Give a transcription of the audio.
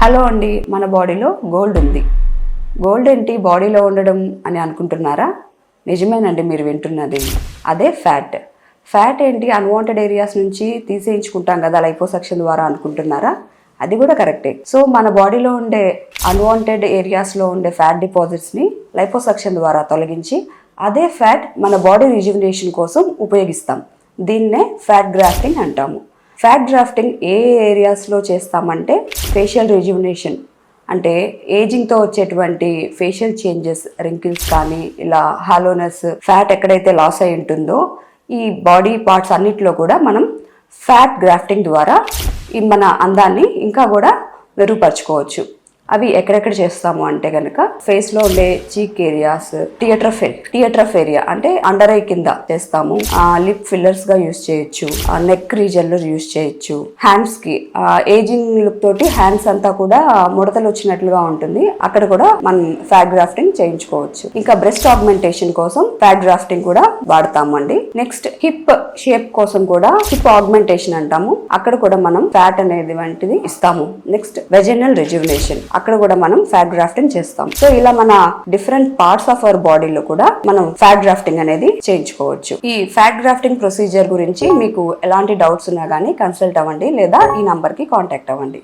Hello అండి, మన బాడీలో గోల్డ్ ఉంది. గోల్డ్ ఏంటి బాడీలో ఉండడం అని అనుకుంటున్నారా? నిజమేనండి, మీరు వింటున్నది అదే ఫ్యాట్. ఫ్యాట్ ఏంటి అన్వాంటెడ్ ఏరియాస్ నుంచి తీసేయించుకుంటాం కదా లైపోసక్షన్ ద్వారా అనుకుంటున్నారా? అది కూడా కరెక్టే. సో మన బాడీలో ఉండే అన్వాంటెడ్ ఏరియాస్లో ఉండే ఫ్యాట్ డిపాజిట్స్ని లైపోసక్షన్ ద్వారా తొలగించి అదే ఫ్యాట్ మన బాడీ రిజ్యువినేషన్ కోసం ఉపయోగిస్తాం. దీన్నే ఫ్యాట్ గ్రాఫ్టింగ్ అంటాము. ఫ్యాట్ గ్రాఫ్టింగ్ ఏ ఏరియాస్లో చేస్తామంటే ఫేషియల్ రిజ్యువినేషన్, అంటే ఏజింగ్తో వచ్చేటువంటి ఫేషియల్ చేంజెస్, రింకిల్స్ కానీ ఇలా హాలోనెస్, ఫ్యాట్ ఎక్కడైతే లాస్ అయి ఉంటుందో ఈ బాడీ పార్ట్స్ అన్నిటిలో కూడా మనం ఫ్యాట్ గ్రాఫ్టింగ్ ద్వారా ఈ మన అందాన్ని ఇంకా కూడా మెరుగుపరచుకోవచ్చు. అవి ఎక్కడెక్కడ చేస్తాము అంటే కనుక ఫేస్లో ఉండే చీక్ ఏరియాస్, థియేట్రఫ్ ఏరియా అంటే అండర్ ఐ కింద చేస్తాము. లిప్ ఫిల్లర్స్గా యూజ్ చేయొచ్చు, నెక్ రీజన్లో యూజ్ చేయొచ్చు. హ్యాండ్స్కి ఏజింగ్ లుక్ తోటి హ్యాండ్స్ అంతా కూడా ముడతలు వచ్చినట్లుగా ఉంటుంది, అక్కడ కూడా మనం ఫ్యాట్ గ్రాఫ్టింగ్ చేయించుకోవచ్చు. ఇంకా బ్రెస్ట్ ఆగ్మెంటేషన్ కోసం ఫ్యాట్ గ్రాఫ్టింగ్ కూడా వాడతాము అండి. నెక్స్ట్ హిప్ షేప్ కోసం కూడా హిప్ ఆగ్మెంటేషన్ అంటాము, అక్కడ కూడా మనం ఫ్యాట్ అనేది వంటిది ఇస్తాము. నెక్స్ట్ వెజైనల్ రిజ్యువినేషన్, అక్కడ కూడా మనం ఫ్యాట్ గ్రాఫ్టింగ్ చేస్తాం. సో ఇలా మన డిఫరెంట్ పార్ట్స్ ఆఫ్ అవర్ బాడీలో కూడా మనం ఫ్యాట్ గ్రాఫ్టింగ్ అనేది చేయించుకోవచ్చు. ఈ ఫ్యాట్ గ్రాఫ్టింగ్ ప్రొసీజర్ గురించి మీకు ఎలాంటి డౌట్స్ ఉన్నా కానీ కన్సల్ట్ అవ్వండి, లేదా ఈ నంబర్కి కాంటాక్ట్ అవ్వండి.